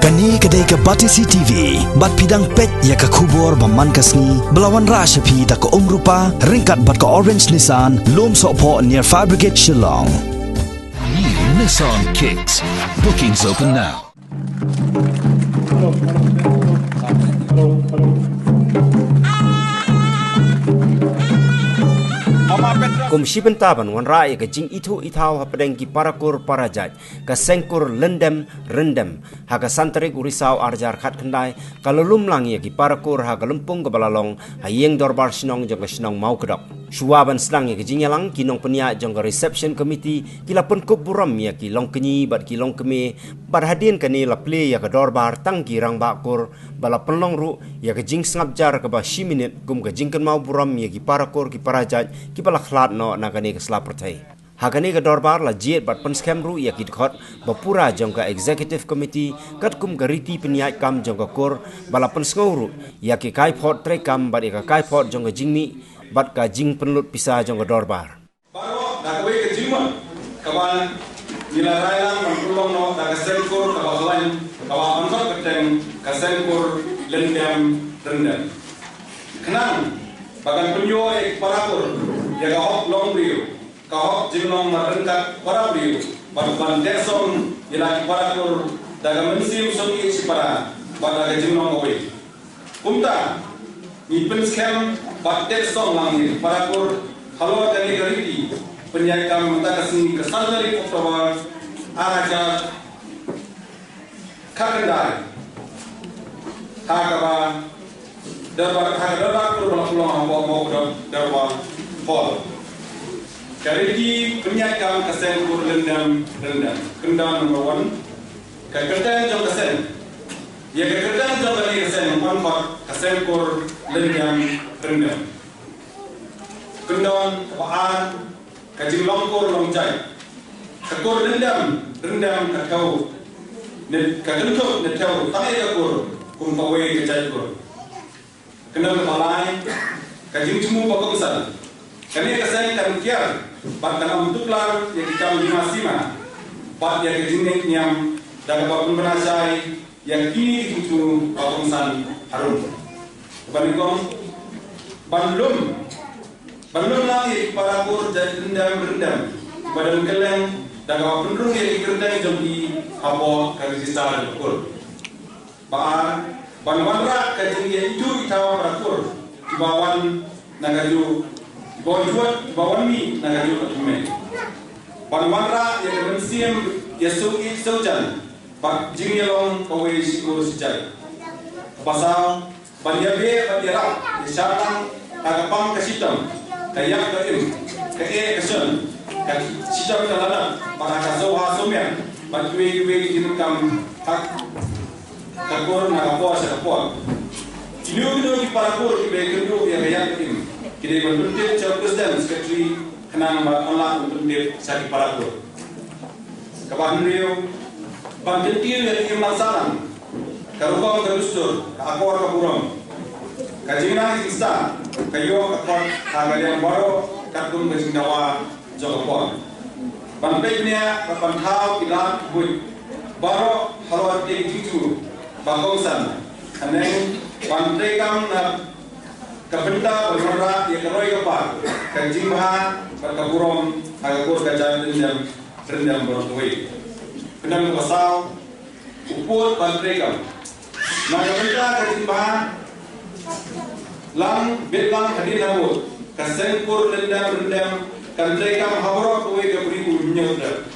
Kani kedai ke Batisi TV, bat pidang pet ya ke kubur baman kasni, belawan rashapi da ke rupa, ringkat bat ke Orange Nissan, lom sokpo near Fire Brigade Shillong. New Nissan Kicks. Bookings open now. Komisi Pentaban wan rakyat ke jing itu itau hapadeng ki parakur parajaj ke sengkur lendem rendem ha ke santarik urisau arjar khat kendai kalau lumlang ya ki parakur ha ke lempung ke balalong ha yeng dorbar sinong jong ke sinong mau kedok suaban senang ya ke jing yalang kinong penia jong ke reception committee kila pun kup buram ya ki long kenyi bat ki long keme bar hadin kani la play ya ke dorbar tang ki rang bakur bala penlong ru ya ke jing sengap jar ke ba 10 minit kum ke jing kan mau buram ya ki parakur ki parajaj ki bala khlat no nakani ke selapertai. Hakani ke dorbar la jiet bat penskem ru ya kit khot bapura jong ka executive committee kat kum gariti peniat kam jong ka kor bala pensnguru ya ki kai phot tre kam bat ka kai phot jong ka jingmi bat ka jing penlut pisa jong ka dorbar. Baro da kowe ke jingma kawan nila railang mangkulong no da ka sengkur ka balain ka wa anfat keteng ka sengkur lendam rendam. Kenang bagan penyo ek parakur ya ka hok long riu ka hok jinglong marengkat para riu ban desong ila ki parakur daga mensim songi si para daga jinglong owe kumta ni penskem bat desong lang ni parakur halo tani gariti penyakam mata kasini kesalari oktober araja kakendai hakaba darbar pulang mau darbar hall. Kariki penyakam kesen kur rendam kendam nomor 1. Kekerjaan jom kesen. Ya kekerjaan jom kali kesen empat kesen kur rendam. Kendam paan kajing longkur longcai. Kekur rendam kakau. Net kagentuk net kau tangai kakur kumpawe kecai kur. Kenal balai, kajing cemu pokok besar. Kami kesan kan kiar, bat dalam bentuk lar yang kita masima, bat yang kajing nyam dan apapun berasai yang kini itu pokok besar harum. Bandingkong, bandlum lagi para kur jadi rendam, badan keleng dan apapun rung yang dikerjain jadi apa kajistar kur. Baar Banwara kajing itu itawa berakur di bawan nagaju di bawan mi nagaju katume Banwara yang mensim yasuki saujan bak jing yalong kawe sikur sijai pasal banyabe banjara isatang agapang kasitam kayak kaim kae kasun kak sijam talana para kasau hasumya batwe jinukam hak kakor nagapo sa kapwa. Iniudo di parakor ki bekerdo ya kayak tim. Kini bentuk Presiden Sekretari kenang Allah untuk sa di parakor. Kapan rio bantentir ya tim masalan. Karukong terustur akor kaburam. Kajina isa kayo akor kagalian baro katum kajinawa jogapon. Banpeknya kapantau ilat buit. Baro halawat itu Bangkongsan, aneng pantrekam na kabenda bermara ya keroi kapal, kajing bahan berkaburom agakur kajan rendam bertuai. Kendang pasal upur pantrekam. Na kabenda kajing bahan lang betlang hadir nabut, kasengkur rendam kantrekam haborok tuai kaberiku nyerda.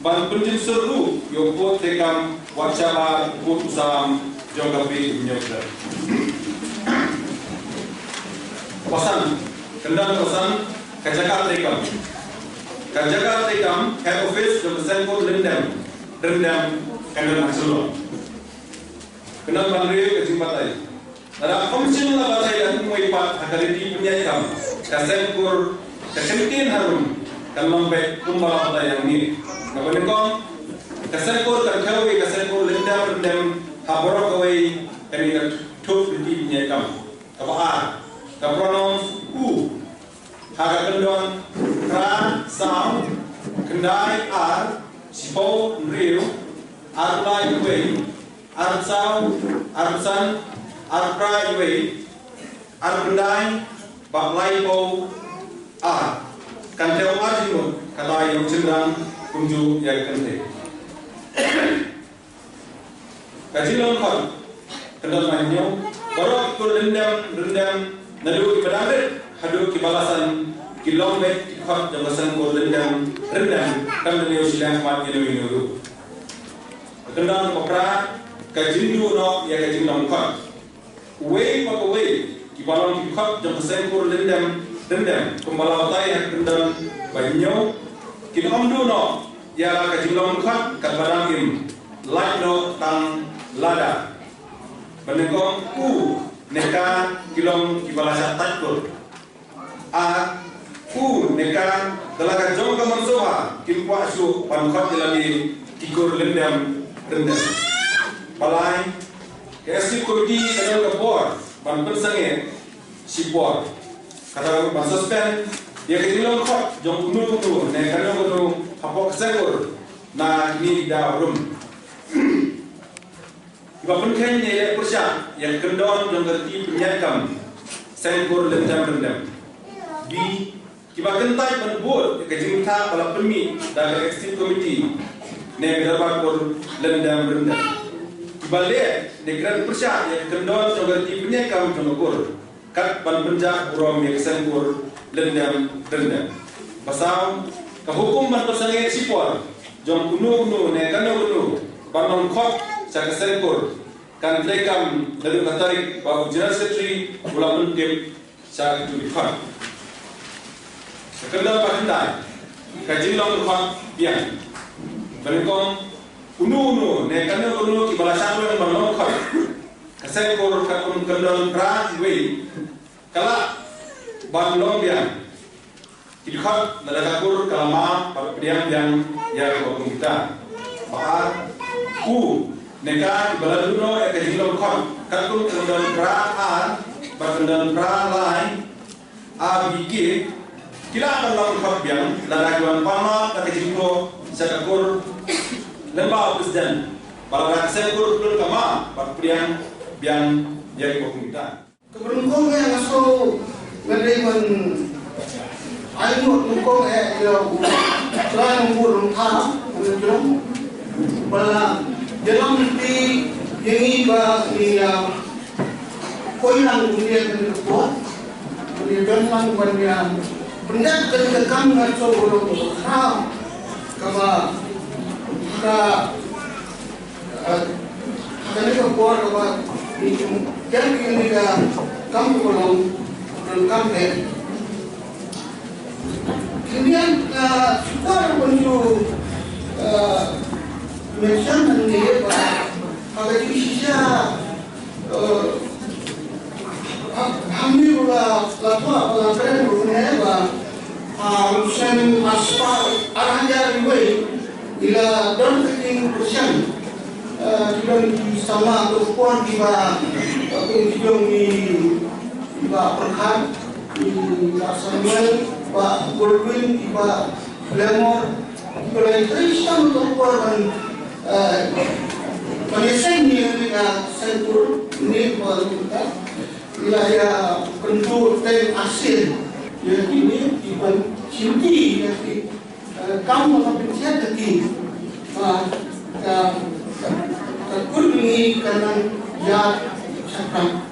Ban penjin seru yopot tekam wacala putusam jogapi nyobda. Pasan kendang pasan kajakat tekam head office jom sengkor rendam kendang maksulo. Kendang bandri kejimbatai. Ada komisi la batai dan muipat akaliti penyayam kasengkor kesentin harum kalong baik kumbala batai yang ini. Nabalingkong kasengkor kawe kasengkor rendam haborok kawe kami tuk di nyekam kapaa kapronos haga kendon kra sam kendai ar sipo riu arlai kuei Arab Sau, Arab San, Arab Pra Iwe, Arab Bendai, Bak Lai Po, Kantel Arjun, Kata yang cenderang kunju yang kente. Kaji longkot, kendal manyo, borok ikut rendam, nadu ibadabet, hadu kibalasan, kilomet, kikot jelasan ko rendam, kan nyo silang mat nyo. Kendal kopra, kaji no ya kaji longkot. Uwe pak uwe, kibalong kikot jelasan ko rendam, kembalatai yang rendam banyo, kilom no ya kaji longkot katbarangim, no tang lada benengkong neka kilom kibalasa tajkur neka telaga jom ke mansoha kimpua su pankot dilagi kikur lendam balai kesi kurdi kadang kebor ban pensange sipor kadang ban suspend dia kilom kot jom kunu neka kunu hapok sekur na ni da rum Iba penken ni persya yang kendon yang kerti penyakam sengkur rendam. Di kiba kentai penbut ke jingta pala pemi dan executive committee ne berapa kur rendam. Kiba le negara persya yang kendon yang kerti penyakam pengukur kat pan penjak uram yang sengkur rendam. Pasal kehukum ban persange sipor jom kuno ne kano kuno ban khot saya kesenkur kan lekam dari katarik bahawa General Secretary ulang tim saya itu dikhot sekendal pakendai kaji long khot biang berikong unu nekane unu kibalasan yang balong khot kesenkur kakun kendal pra we kala balong biang dikhot nadakakur kalama parpiang yang ya ko kita bahar neka baladuno ekajilom khot kakun kendal pra bakendal pra lain abiki kila kalong khot biang ladakuan pama ekajilmo sakakur lembau presiden balarak sekur kul kama parpriang biang jadi komunitas keberuntungan yang aso menerima ayo nukong yo selain burung ha menunjuk bala dalam di yang iba dia koilang dia berbuat dia dalam banyak benda terkekang atau belum ha kama ada kebuat kama kan ini kan kamu belum kampe kemudian sekarang menuju mention dia kalau bisa kami pula lapor laporan rumahnya urusan aspal arahnya riway ila don keting persen tidak sama perempuan tiba kejadian di perkat di Samuel Pak Goldwyn tiba Lemor kalau Kristen perempuan Malaysia ni dengan sentur ni kita wilayah penduduk dan asing yang ini tiba cinti yang kamu akan pencet lagi takut ini karena ya cakap